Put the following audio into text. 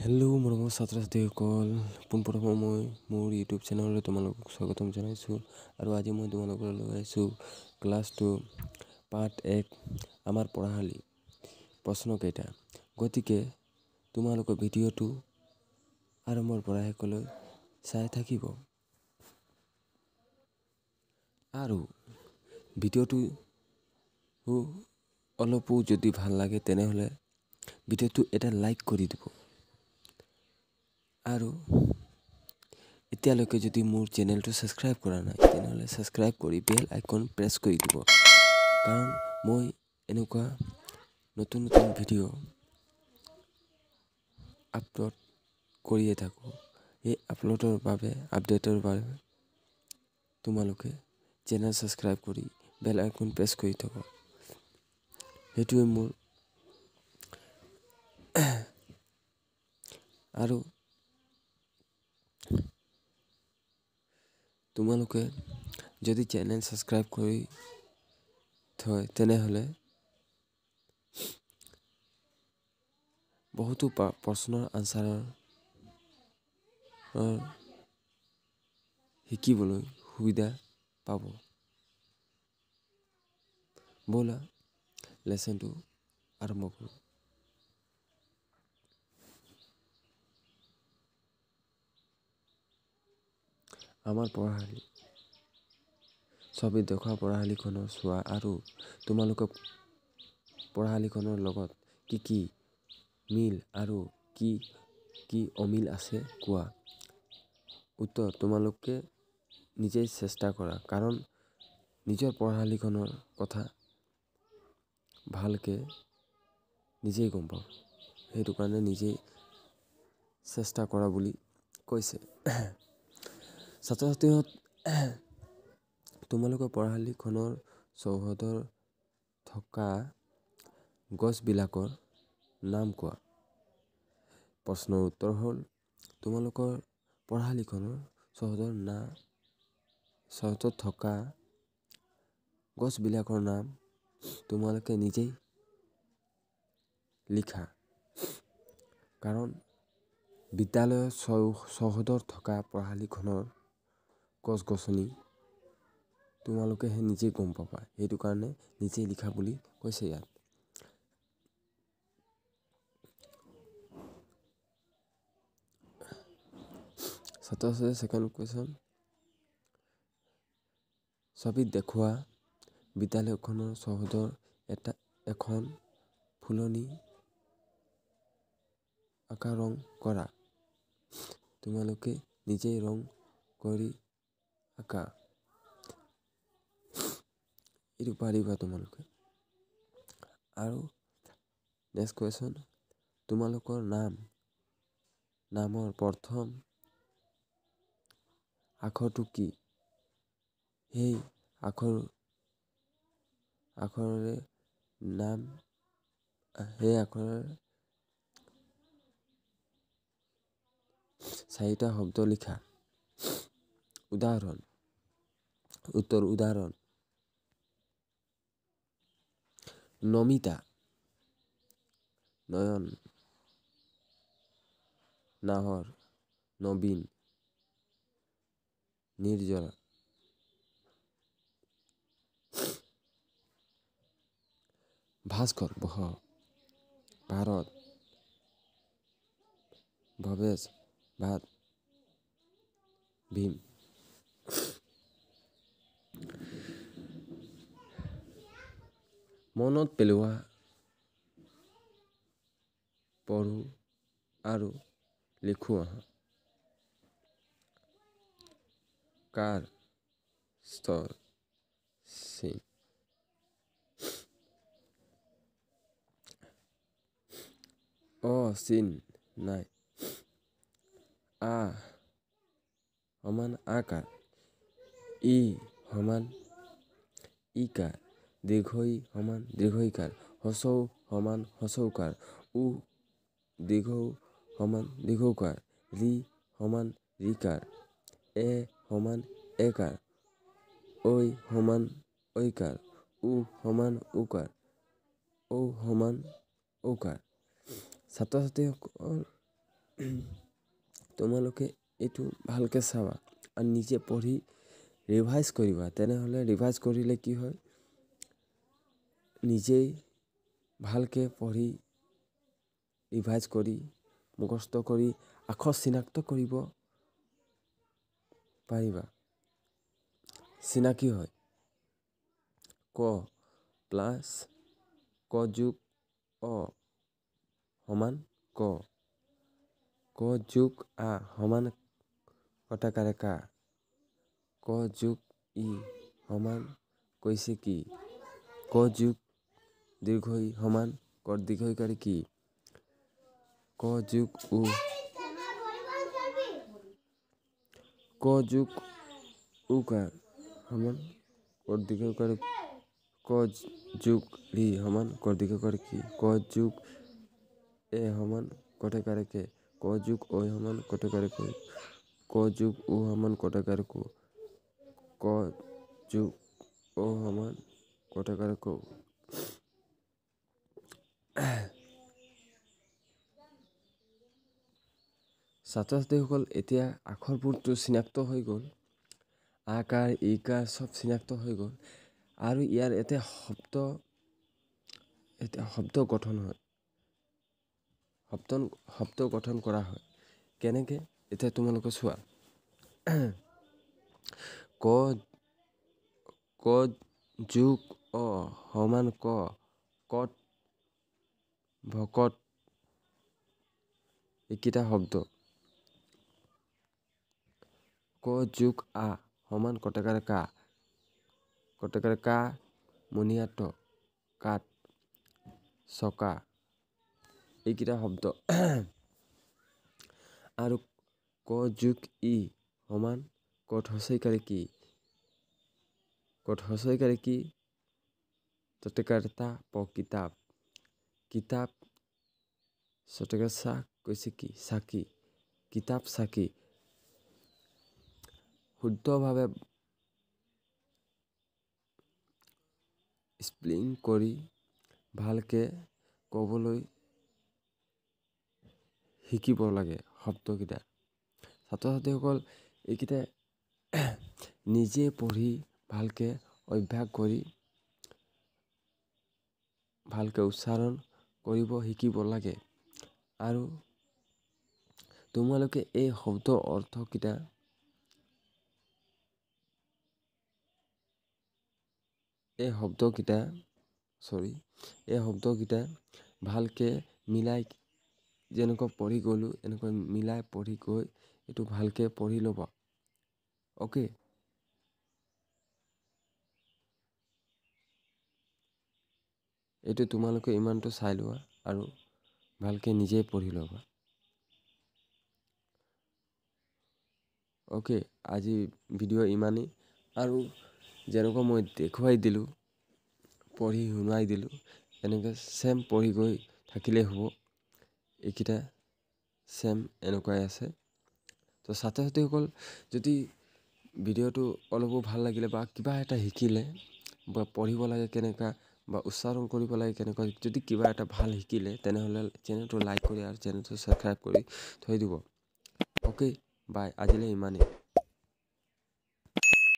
Hello' মৰমৰ ছাত্ৰ ছাত্ৰীসকল, পোনপ্ৰথমে মই মোৰ ইউটিউব চেনেললৈ তোমালোকক স্বাগতম জনাইছোঁ। আৰু আজি মই তোমালোকৰ লৈ আহিছোঁ ক্লাছ 2 পাৰ্ট 1 আমাৰ পঢ়াশালী প্ৰশ্নকেইটা। গতিকে তোমালোকৰ ভিডিঅ'টো আৰম্ভৰ পৰা শেষলৈ চাই থাকিব। আৰু ভিডিঅ'টো অলপো যদি ভাল লাগে তেনেহ'লে ভিডিঅ'টো এটা লাইক কৰি দিব। আৰু এতিয়ালৈকে যদি মোৰ চেনেলটো ছাবস্ক্ৰাইব কৰা নাই তেনেহ'লে ছাবস্ক্ৰাইব কৰি বেল আইকন প্ৰেছ কৰি দিব, কাৰণ মই এনেকুৱা নতুন ভিডিঅ' আপলোড কৰিয়ে থাকোঁ। এই আপডেটৰ বাবে তোমালোকে চেনেল ছাবস্ক্ৰাইব কৰি বেল আইকন প্ৰেছ কৰি থ'ব। সেইটোৱে মোৰ আৰু তোমালোকে যদি চেনেল ছাবস্ক্ৰাইব কৰি থয় তেনেহ'লে বহুতো প্ৰশ্নৰ আনচাৰৰ শিকিবলৈ সুবিধা পাব। ব'লা লেচনটো আৰম্ভ কৰোঁ। আমাৰ পঢ়াশালী ছবিত দেখুওৱা পঢ়াশালীখনৰ চোৱা আৰু তোমালোকে পঢ়াশালীখনৰ লগত কি কি মিল আৰু কি কি অমিল আছে কোৱা। উত্তৰ তোমালোকে নিজেই চেষ্টা কৰা, কাৰণ নিজৰ পঢ়াশালীখনৰ কথা ভালকৈ নিজেই গম পাওঁ। সেইটো কাৰণে নিজেই চেষ্টা কৰা বুলি কৈছে। ছাত্ৰ ছাত্ৰীহঁত, তোমালোকৰ পঢ়াশালীখনৰ চৌহদত থকা গছবিলাকৰ নাম কোৱা। প্ৰশ্নৰ উত্তৰ হ'ল তোমালোকৰ পঢ়াশালীখনৰ চৌহদত থকা গছবিলাকৰ নাম তোমালোকে নিজেই লিখা, কাৰণ বিদ্যালয়ৰ চৌহদত থকা পঢ়াশালীখনৰ গছ গছনি তোমালোকেহে নিজেই গম পাবা। সেইটো কাৰণে নিজেই লিখা বুলি কৈছে ইয়াত। ছাত্ৰ ছাত্ৰীৰ ছেকেণ্ড কুৱেশ্যন, ছবিত দেখুওৱা বিদ্যালয়খনৰ চৌহদৰ এখন ফুলনি আঁকা ৰং কৰা। তোমালোকে নিজেই ৰং কৰি আঁকা, এইটো পাৰিবা তোমালোকে। আৰু নেক্সট কুৱেশ্যন, তোমালোকৰ নামৰ প্ৰথম আখৰটো কি? সেই আখৰৰে চাৰিটা শব্দ লিখা। উদাহৰণ নমিতা, নয়ন, নাহৰ, নবীন, নিৰ্জৰা। ভাস্কৰ, ভাৰত, ভৱেশ, ভাত, ভীম। মনত পেলোৱা, পঢ়ো আৰু লিখো আহা। কাৰ, স্তৰ, চিন। চিন নাই। সমান আকাৰ। ই সমান ইকাৰ। দীৰ্ঘ ই সমান দীৰ্ঘ ইকাৰ। হ্ৰস্ব উ সমান হ্ৰস্ব উকাৰ। দীৰ্ঘ উ সমান দীৰ্ঘ উকাৰ। ঋ সমান ঋকাৰ। সমান একাৰ। ঐ সমান ঐকাৰ। উ সমান উকাৰ। ঔ সমান ঔকাৰ। ছাত্ৰ ছাত্ৰীসকল, তোমালোকে এইটো ভালকৈ চাবা আৰু নিজে পঢ়ি ৰিভাইজ কৰিবা। তেনেহ'লে ৰিভাইজ কৰিলে কি হয়, নিজেই ভালকৈ পঢ়ি ৰিভাইজ কৰি মুখস্থ কৰি আখৰ চিনাক্ত কৰিব পাৰিবা। চিনাকি হয় ক প্লাছ ক যোগ অ সমান ক, ক যোগ আ সমান কটাকাৰে কা, ক যোগ ই সমান কৈছে কি, ক যোগ দীৰ্ঘ ই সমান কৰ দীৰ্ঘইকাৰী কি, ক যোগ উ, ক যোগ উকাৰ সমান কৰ দীৰ্ঘইকাৰী, ক যোগ ৰি সমান কৰ দীৰ্ঘইকাৰী কি, ক যোগ এ সমান কটাকাৰে কে, ক যোগ ঐ সমান কটাকাৰে কৈ, ক যোগ উ সমান কটাকাৰে কো, ক যোগ অ সমান কটাকাৰে কৌ। ছাত্ৰ ছাত্ৰীসকল এতিয়া আখৰবোৰটো চিনাক্ত হৈ গ'ল, আ কাৰ ই কাৰ চব চিনাক্ত হৈ গ'ল আৰু ইয়াৰ এতিয়া শব্দ গঠন হয়, শব্দ গঠন কৰা হয়। কেনেকে এতিয়া তোমালোকে চোৱা, ক ক যোগ অ সমান ক, কত ভকত এইকেইটা শব্দ, ক যোগ আ সমান কটাকাৰে কা, কটাকাৰে কা মণিয়াত কাত চকা এইকেইটা শব্দ আৰু ক যোগ ই সমান কত হচইকাৰে কি, কত হচইকাৰে কি ততেকাৰে তা প কিতাপ, কিতাপ চতেকাৰে চা কৈছে কি চাকি, কিতাপ চাকি। শুদ্ধভাৱে স্পেলিং কৰি ভালকৈ ক'বলৈ শিকিব লাগে শব্দকেইটা। ছাত্ৰ ছাত্ৰীসকল এইকেইটা নিজে পঢ়ি ভালকৈ অভ্যাস কৰি ভালকৈ উচ্চাৰণ কৰিব শিকিব লাগে আৰু তোমালোকে এই শব্দ অৰ্থকেইটা এই শব্দকেইটা ভালকৈ মিলাই যেনেকৈ পঢ়ি গ'লোঁ এনেকৈ মিলাই পঢ়ি গৈ এইটো ভালকৈ পঢ়ি ল'বা। অ'কে, এইটো তোমালোকে ইমানটো চাই লোৱা আৰু ভালকৈ নিজেই পঢ়ি ল'বা। অ'কে, আজি ভিডিঅ' ইমানেই আৰু যেনেকৈ মই দেখুৱাই দিলোঁ পঢ়ি শুনাই দিলোঁ এনেকৈ চেম পঢ়ি গৈ থাকিলেই হ'ব। এইকেইটা চেম এনেকুৱাই আছে। তো ছাত্ৰ ছাত্ৰীসকল যদি ভিডিঅ'টো অলপো ভাল লাগিলে বা কিবা এটা শিকিলে বা পঢ়িব লাগে কেনেকুৱা বা উচ্চাৰণ কৰিব লাগে কেনেকুৱা, যদি কিবা এটা ভাল শিকিলে তেনেহ'লে চেনেলটো লাইক কৰি আৰু চেনেলটো ছাবস্ক্ৰাইব কৰি থৈ দিব। অ'কে, বাই, আজিলৈ ইমানেই।